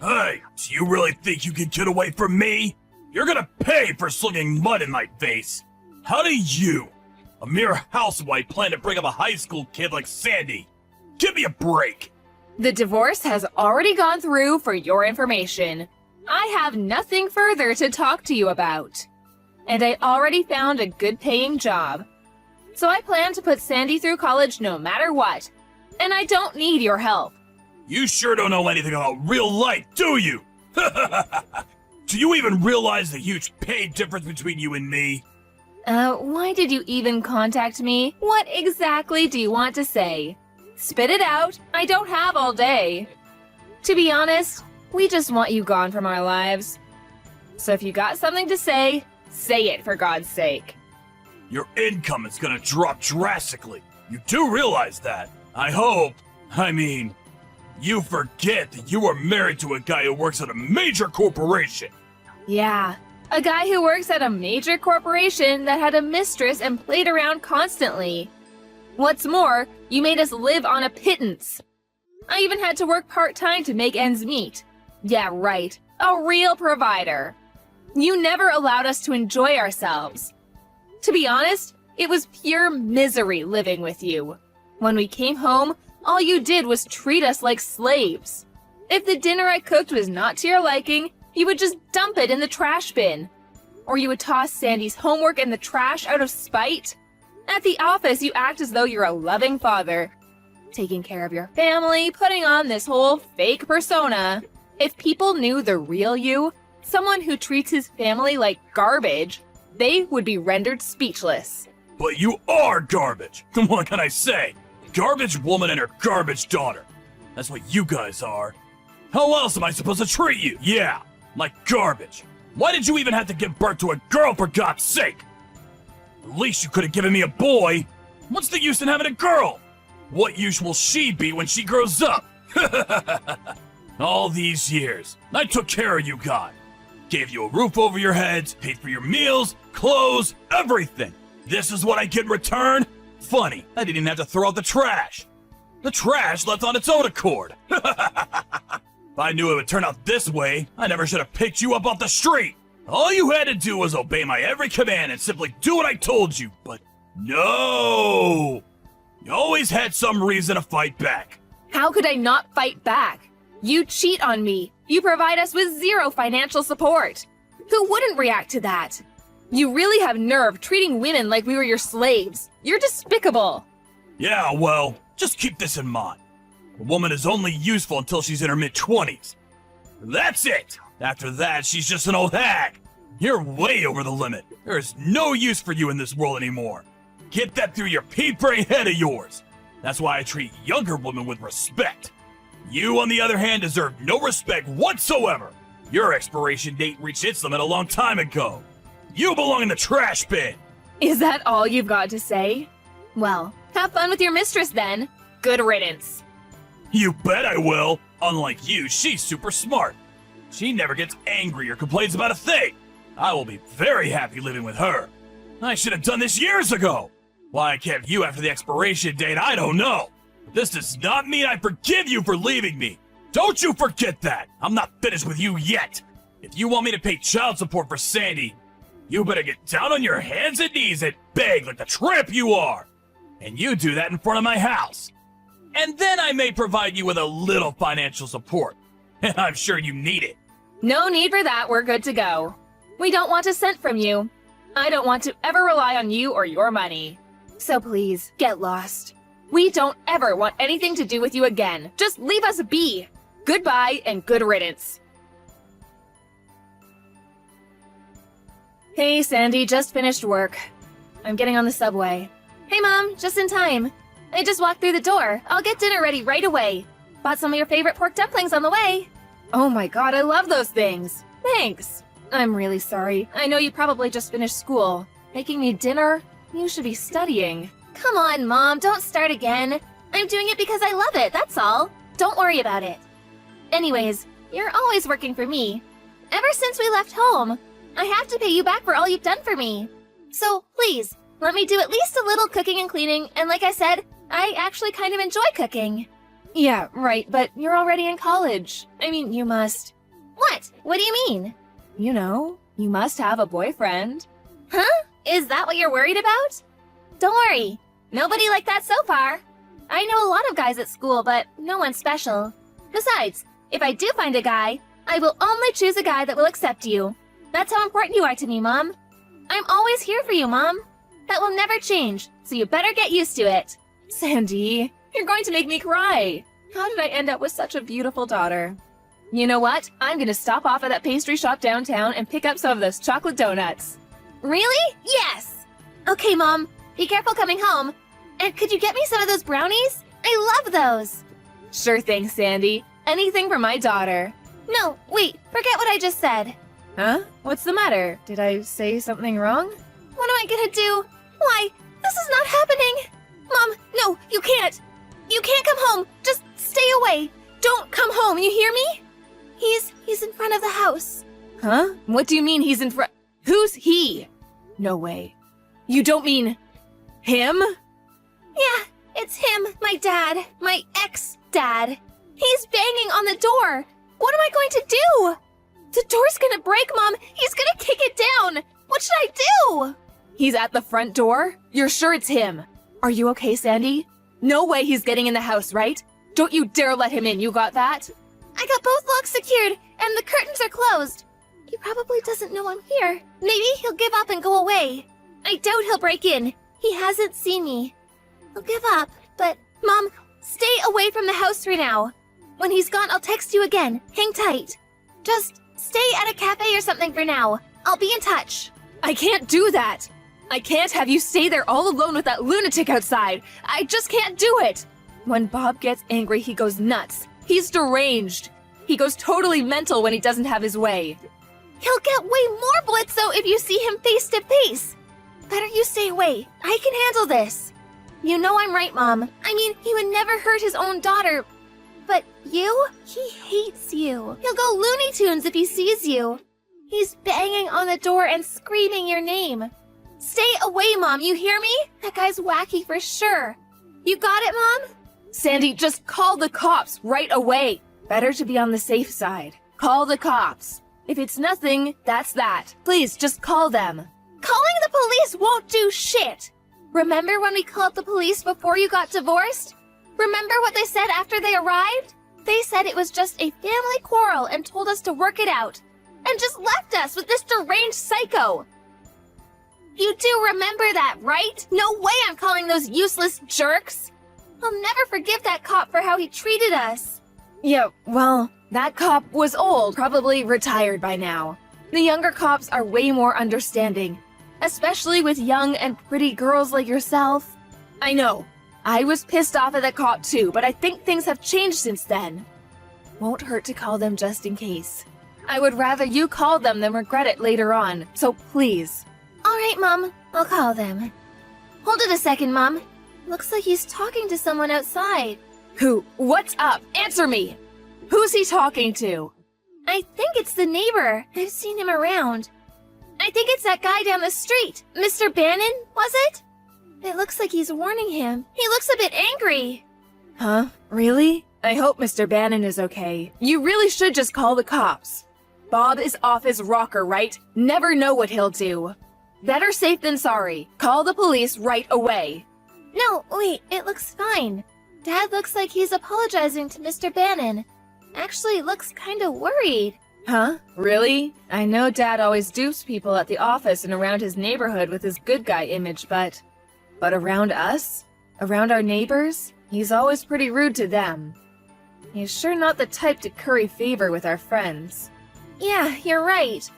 Hey, do you really think you can get away from me? You're gonna pay for slinging mud in my face. How do you, a mere housewife, plan to bring up a high school kid like Sandy? Give me a break. The divorce has already gone through for your information. I have nothing further to talk to you about. And I already found a good-paying job. So I plan to put Sandy through college no matter what. And I don't need your help. You sure don't know anything about real life, do you? Do you even realize the huge pay difference between you and me? Why did you even contact me? What exactly do you want to say? Spit it out. I don't have all day. To be honest, we just want you gone from our lives. So if you got something to say it for God's sake. Your income is gonna drop drastically. You do realize that. You forget that you are married to a guy who works at a major corporation. Yeah, a guy who works at a major corporation that had a mistress and played around constantly. What's more, you made us live on a pittance. I even had to work part-time to make ends meet. Yeah, right, a real provider. You never allowed us to enjoy ourselves. To be honest, it was pure misery living with you. When we came home, all you did was treat us like slaves. If the dinner I cooked was not to your liking, you would just dump it in the trash bin. Or you would toss Sandy's homework in the trash out of spite. At the office, you act as though you're a loving father, taking care of your family, putting on this whole fake persona. If people knew the real you, someone who treats his family like garbage, they would be rendered speechless. But you are garbage. What can I say? Garbage woman and her garbage daughter. That's what you guys are. How else am I supposed to treat you? Yeah, like garbage. Why did you even have to give birth to a girl, for God's sake? At least you could have given me a boy. What's the use in having a girl? What use will she be when she grows up? All these years, I took care of you guys. Gave you a roof over your heads, paid for your meals, clothes, everything. This is what I get in return? Funny, I didn't even have to throw out the trash. The trash left on its own accord. If I knew it would turn out this way, I never should have picked you up off the street. All you had to do was obey my every command and simply do what I told you, but no! You always had some reason to fight back. How could I not fight back? You cheat on me. You provide us with zero financial support. Who wouldn't react to that? You really have nerve treating women like we were your slaves. You're despicable. Yeah, well, just keep this in mind. A woman is only useful until she's in her mid-20s. That's it! After that, she's just an old hag. You're way over the limit. There's no use for you in this world anymore. Get that through your pea-brain head of yours. That's why I treat younger women with respect. You, on the other hand, deserve no respect whatsoever. Your expiration date reached its limit a long time ago. You belong in the trash bin. Is that all you've got to say? Well, have fun with your mistress then. Good riddance. You bet I will. Unlike you, she's super smart. She never gets angry or complains about a thing. I will be very happy living with her. I should have done this years ago. Why I kept you after the expiration date, I don't know. But this does not mean I forgive you for leaving me. Don't you forget that. I'm not finished with you yet. If you want me to pay child support for Sandy, you better get down on your hands and knees and beg like the tramp you are. And you do that in front of my house. And then I may provide you with a little financial support. And I'm sure you need it. No need for that, we're good to go. We don't want a cent from you. I don't want to ever rely on you or your money. So please, get lost. We don't ever want anything to do with you again. Just leave us be. Goodbye and good riddance. Hey, Sandy, just finished work. I'm getting on the subway. Hey, Mom, just in time. I just walked through the door. I'll get dinner ready right away. Bought some of your favorite pork dumplings on the way. Oh my God, I love those things. Thanks. I'm really sorry. I know you probably just finished school. Making me dinner? You should be studying. Come on, Mom, don't start again. I'm doing it because I love it, that's all. Don't worry about it. Anyways, you're always working for me. Ever since we left home, I have to pay you back for all you've done for me. So, please, let me do at least a little cooking and cleaning, and like I said, I actually kind of enjoy cooking. Yeah, right, but you're already in college. I mean, you must. What? What do you mean? You know, you must have a boyfriend. Huh? Is that what you're worried about? Don't worry. Nobody like that so far. I know a lot of guys at school, but no one special. Besides, if I do find a guy, I will only choose a guy that will accept you. That's how important you are to me, Mom. I'm always here for you, Mom. That will never change, so you better get used to it. Sandy, you're going to make me cry. How did I end up with such a beautiful daughter? You know what? I'm gonna stop off at that pastry shop downtown and pick up some of those chocolate donuts. Really? Yes! Okay, Mom. Be careful coming home. And could you get me some of those brownies? I love those. Sure thing, Sandy. Anything for my daughter. No, wait. Forget what I just said. Huh? What's the matter? Did I say something wrong? What am I gonna do? Why? This is not happening. Mom, no, you can't. You can't come home. Just stay away. Don't come home, you hear me? He's in front of the house. Huh? What do you mean he's in front? Who's he? No way. You don't mean him? Yeah, it's him, my dad, my ex-dad. He's banging on the door. What am I going to do? The door's gonna break, Mom. He's gonna kick it down. What should I do? He's at the front door? You're sure it's him? Are you okay, Sandy? No way he's getting in the house, right? Don't you dare let him in, you got that? I got both locks secured, and the curtains are closed. He probably doesn't know I'm here. Maybe he'll give up and go away. I doubt he'll break in. He hasn't seen me. He'll give up, but Mom, stay away from the house right now. When he's gone, I'll text you again. Hang tight. Just stay at a cafe or something for now. I'll be in touch. I can't do that. I can't have you stay there all alone with that lunatic outside. I just can't do it. When Bob gets angry, he goes nuts. He's deranged. He goes totally mental when he doesn't have his way. He'll get way more blitzo if you see him face to face. Better you stay away. I can handle this. You know I'm right, Mom. I mean, he would never hurt his own daughter. But you? He hates you. He'll go Looney Tunes if he sees you. He's banging on the door and screaming your name. Stay away, Mom, you hear me? That guy's wacky for sure. You got it, Mom? Sandy, just call the cops right away. Better to be on the safe side. Call the cops. If it's nothing, that's that. Please, just call them. Calling the police won't do shit. Remember when we called the police before you got divorced? Remember what they said after they arrived? They said it was just a family quarrel and told us to work it out. And just left us with this deranged psycho. You do remember that, right? No way I'm calling those useless jerks. I'll never forgive that cop for how he treated us. Yeah, well, that cop was old, probably retired by now. The younger cops are way more understanding, especially with young and pretty girls like yourself. I know. I was pissed off at that cop too, but I think things have changed since then. Won't hurt to call them just in case. I would rather you call them than regret it later on, so please. All right, Mom. I'll call them. Hold it a second, Mom. Looks like he's talking to someone outside. Who? What's up? Answer me! Who's he talking to? I think it's the neighbor. I've seen him around. I think it's that guy down the street. Mr. Bannon, was it? It looks like he's warning him. He looks a bit angry. Huh? Really? I hope Mr. Bannon is okay. You really should just call the cops. Bob is off his rocker, right? Never know what he'll do. Better safe than sorry. Call the police right away. No, wait, it looks fine. Dad looks like he's apologizing to Mr. Bannon. Actually, looks kinda worried. Huh? Really? I know Dad always dupes people at the office and around his neighborhood with his good guy image, but around us? Around our neighbors? He's always pretty rude to them. He's sure not the type to curry favor with our friends. Yeah, you're right.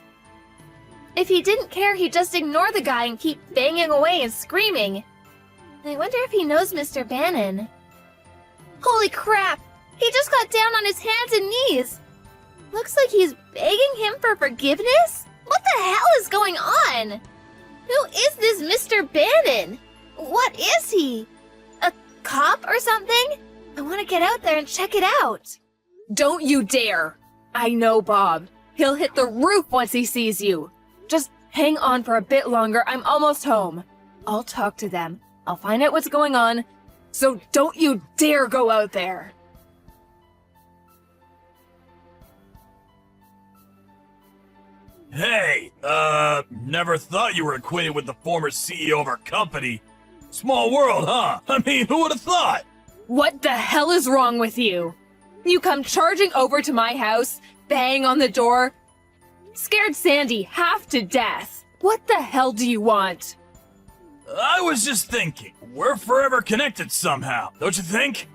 If he didn't care, he'd just ignore the guy and keep banging away and screaming. I wonder if he knows Mr. Bannon. Holy crap! He just got down on his hands and knees! Looks like he's begging him for forgiveness? What the hell is going on? Who is this Mr. Bannon? What is he? A cop or something? I want to get out there and check it out. Don't you dare! I know Bob. He'll hit the roof once he sees you. Just hang on for a bit longer. I'm almost home. I'll talk to them. I'll find out what's going on. So don't you dare go out there. Hey, never thought you were acquainted with the former CEO of our company. Small world, huh? I mean, who would have thought? What the hell is wrong with you? You come charging over to my house, bang on the door, scared Sandy half to death. What the hell do you want? I was just thinking, we're forever connected somehow, don't you think?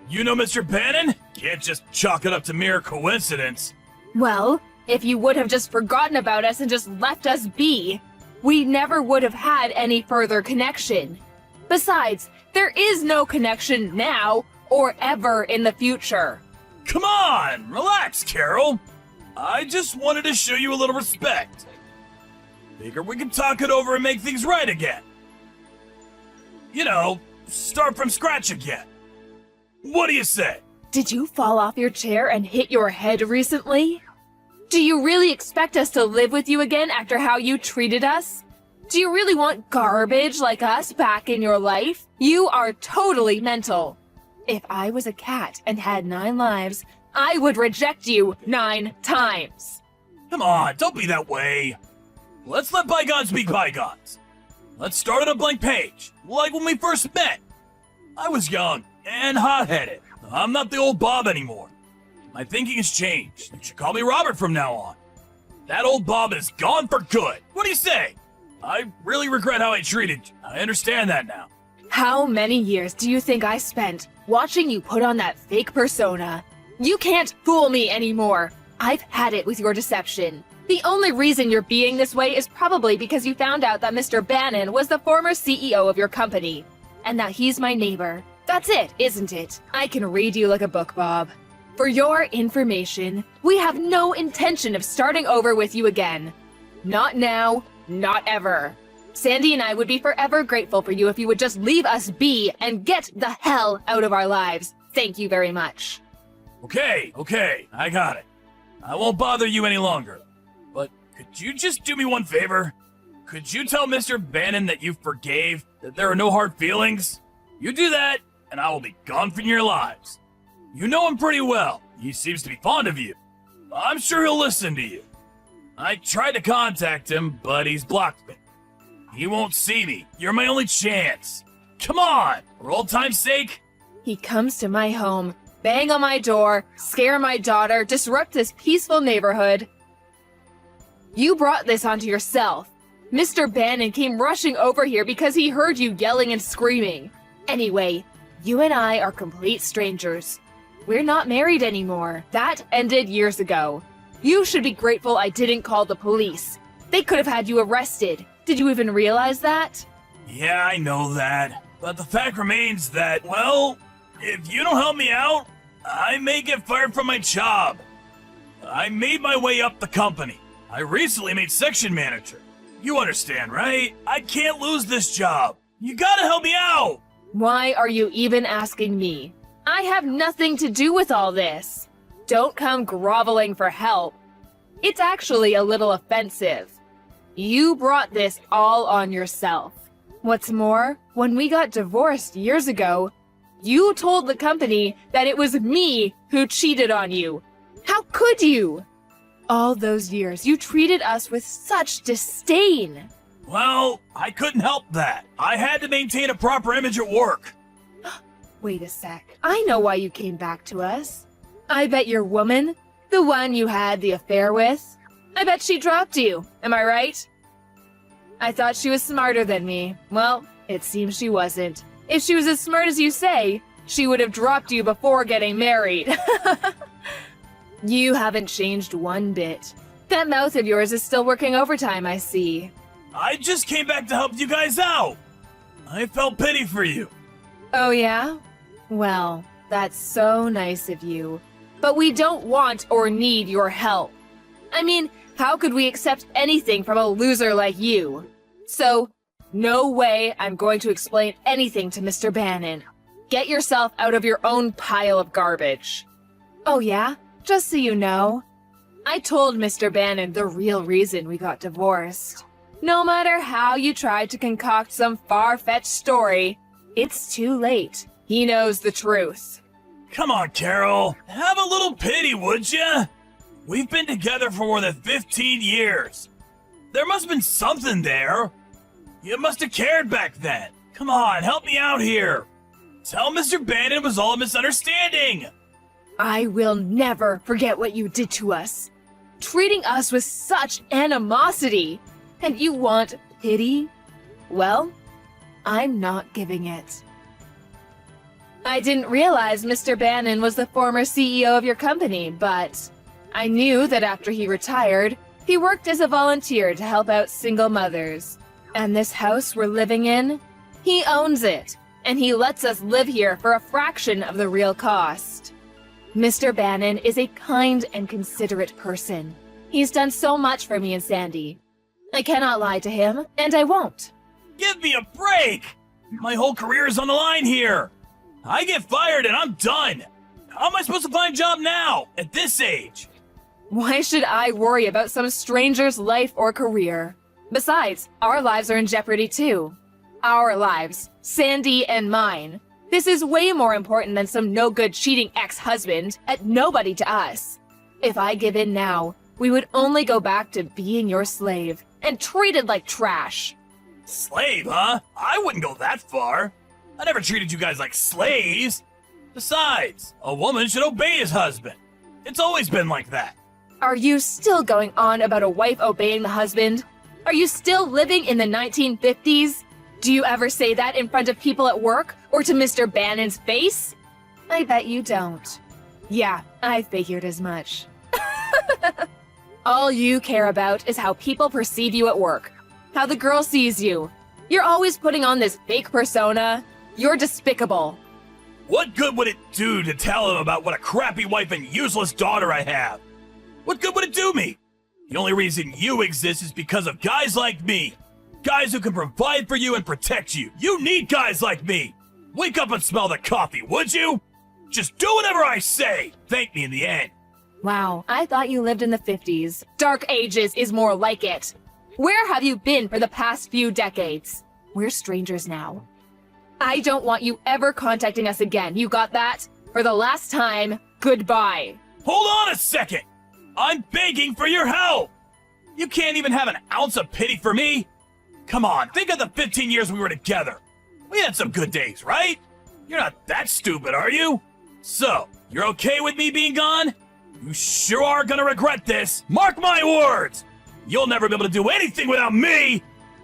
You know Mr. Bannon? Can't just chalk it up to mere coincidence. Well, if you would have just forgotten about us and just left us be, we never would have had any further connection. Besides, there is no connection now or ever in the future. Come on, relax, Carol. I just wanted to show you a little respect. Figure we can talk it over and make things right again. You know, start from scratch again. What do you say? Did you fall off your chair and hit your head recently? Do you really expect us to live with you again after how you treated us? Do you really want garbage like us back in your life? You are totally mental. If I was a cat and had 9 lives, I would reject you 9 times. Come on, don't be that way. Let's let bygones be bygones. Let's start on a blank page, like when we first met. I was young and hot-headed. I'm not the old Bob anymore. My thinking has changed. You should call me Robert from now on. That old Bob is gone for good. What do you say? I really regret how I treated you. I understand that now. How many years do you think I spent watching you put on that fake persona? You can't fool me anymore. I've had it with your deception. The only reason you're being this way is probably because you found out that Mr. Bannon was the former CEO of your company, and that he's my neighbor. That's it, isn't it? I can read you like a book, Bob. For your information, we have no intention of starting over with you again. Not now, not ever. Sandy and I would be forever grateful for you if you would just leave us be and get the hell out of our lives. Thank you very much. Okay, I got it. I won't bother you any longer. But could you just do me one favor? Could you tell Mr. Bannon that you forgave, that there are no hard feelings? You do that, and I will be gone from your lives. You know him pretty well. He seems to be fond of you. I'm sure he'll listen to you. I tried to contact him, but he's blocked me. He won't see me. You're my only chance. Come on, for old time's sake. He comes to my home, bang on my door, scare my daughter, disrupt this peaceful neighborhood. You brought this onto yourself. Mr. Bannon came rushing over here because he heard you yelling and screaming. Anyway, you and I are complete strangers. We're not married anymore. That ended years ago. You should be grateful I didn't call the police. They could have had you arrested. Did you even realize that? Yeah, I know that. But the fact remains that, well, if you don't help me out, I may get fired from my job. I made my way up the company. I recently made section manager. You understand, right? I can't lose this job. You gotta help me out. Why are you even asking me? I have nothing to do with all this. Don't come groveling for help. It's actually a little offensive. You brought this all on yourself. What's more, when we got divorced years ago, you told the company that it was me who cheated on you. How could you? All those years, you treated us with such disdain. Well, I couldn't help that. I had to maintain a proper image at work. Wait a sec. I know why you came back to us. I bet your woman, the one you had the affair with, I bet she dropped you. Am I right? I thought she was smarter than me. Well, it seems she wasn't. If she was as smart as you say, she would have dropped you before getting married. You haven't changed one bit. That mouth of yours is still working overtime, I see. I just came back to help you guys out. I felt pity for you. Oh yeah? Well, that's so nice of you. But we don't want or need your help. I mean, how could we accept anything from a loser like you? So, no way I'm going to explain anything to Mr. Bannon. Get yourself out of your own pile of garbage. Oh yeah? Just so you know, I told Mr. Bannon the real reason we got divorced. No matter how you tried to concoct some far-fetched story, it's too late. He knows the truth. Come on, Carol. Have a little pity, would ya? We've been together for more than 15 years. There must have been something there. You must have cared back then. Come on, help me out here. Tell Mr. Bannon it was all a misunderstanding. I will never forget what you did to us. Treating us with such animosity. And you want pity? Well, I'm not giving it. I didn't realize Mr. Bannon was the former CEO of your company, but I knew that after he retired, he worked as a volunteer to help out single mothers. And this house we're living in, he owns it, and he lets us live here for a fraction of the real cost. Mr. Bannon is a kind and considerate person. He's done so much for me and Sandy. I cannot lie to him, and I won't. Give me a break! My whole career is on the line here. I get fired and I'm done. How am I supposed to find a job now, at this age? Why should I worry about some stranger's life or career? Besides, our lives are in jeopardy too. Our lives, Sandy and mine. This is way more important than some no-good cheating ex-husband and nobody to us. If I give in now, we would only go back to being your slave and treated like trash. Slave, huh? I wouldn't go that far. I never treated you guys like slaves. Besides, a woman should obey his husband. It's always been like that. Are you still going on about a wife obeying the husband? Are you still living in the 1950s? Do you ever say that in front of people at work or to Mr. Bannon's face? I bet you don't. Yeah, I figured as much. All you care about is how people perceive you at work, how the girl sees you. You're always putting on this fake persona. You're despicable. What good would it do to tell him about what a crappy wife and useless daughter I have? What good would it do me? The only reason you exist is because of guys like me. Guys who can provide for you and protect you. You need guys like me. Wake up and smell the coffee, would you? Just do whatever I say. Thank me in the end. Wow, I thought you lived in the 50s. Dark Ages is more like it. Where have you been for the past few decades? We're strangers now. I don't want you ever contacting us again. You got that? For the last time, goodbye. Hold on a second. I'm begging for your help. You can't even have an ounce of pity for me? Come on, think of the 15 years we were together. We had some good days, right? You're not that stupid, are you? So, you're okay with me being gone? You sure are gonna regret this. Mark my words. You'll never be able to do anything without me.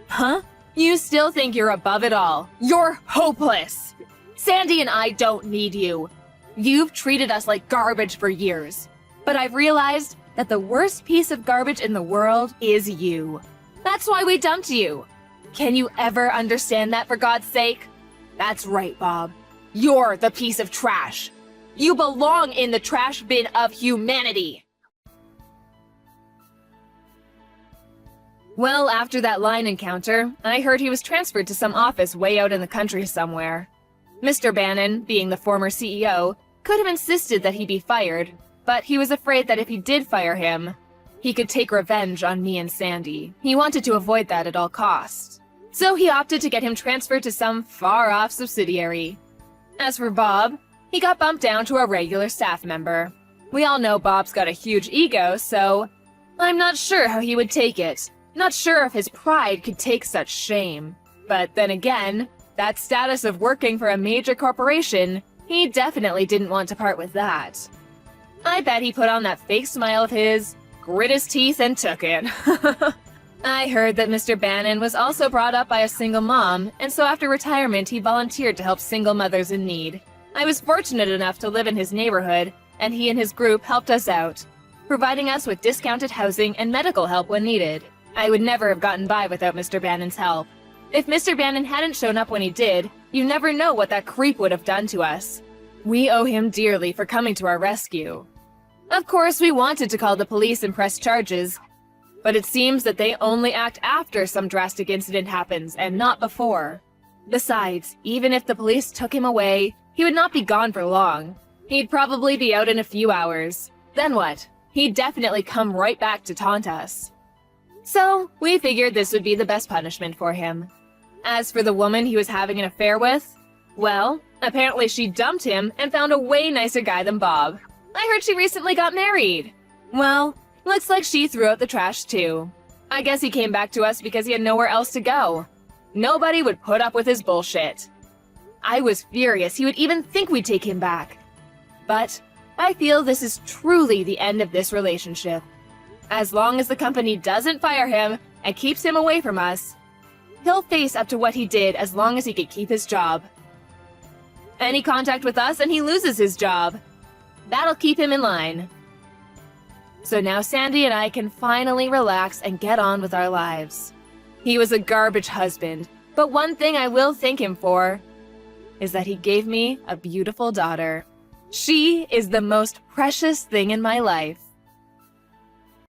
Huh? You still think you're above it all. You're hopeless. Sandy and I don't need you. You've treated us like garbage for years. But I've realized that the worst piece of garbage in the world is you. That's why we dumped you. Can you ever understand that, for God's sake? That's right, Bob. You're the piece of trash. You belong in the trash bin of humanity. Well, after that line encounter, I heard he was transferred to some office way out in the country somewhere. Mr. Bannon, being the former CEO, could have insisted that he be fired, but he was afraid that if he did fire him, he could take revenge on me and Sandy. He wanted to avoid that at all costs. So he opted to get him transferred to some far-off subsidiary. As for Bob, he got bumped down to a regular staff member. We all know Bob's got a huge ego, so I'm not sure how he would take it. Not sure if his pride could take such shame. But then again, that status of working for a major corporation, he definitely didn't want to part with that. I bet he put on that fake smile of his, grit his teeth, and took it. I heard that Mr. Bannon was also brought up by a single mom, and so after retirement he volunteered to help single mothers in need. I was fortunate enough to live in his neighborhood, and he and his group helped us out, providing us with discounted housing and medical help when needed. I would never have gotten by without Mr. Bannon's help. If Mr. Bannon hadn't shown up when he did, you never know what that creep would have done to us. We owe him dearly for coming to our rescue. Of course, we wanted to call the police and press charges, but it seems that they only act after some drastic incident happens and not before. Besides, even if the police took him away, he would not be gone for long. He'd probably be out in a few hours. Then what? He'd definitely come right back to taunt us. So, we figured this would be the best punishment for him. As for the woman he was having an affair with, well, apparently she dumped him and found a way nicer guy than Bob. I heard she recently got married. Well, looks like she threw out the trash too. I guess he came back to us because he had nowhere else to go. Nobody would put up with his bullshit. I was furious he would even think we'd take him back. But I feel this is truly the end of this relationship. As long as the company doesn't fire him and keeps him away from us, he'll face up to what he did as long as he could keep his job. Any contact with us and he loses his job. That'll keep him in line. So now Sandy and I can finally relax and get on with our lives. He was a garbage husband, but one thing I will thank him for is that he gave me a beautiful daughter. She is the most precious thing in my life.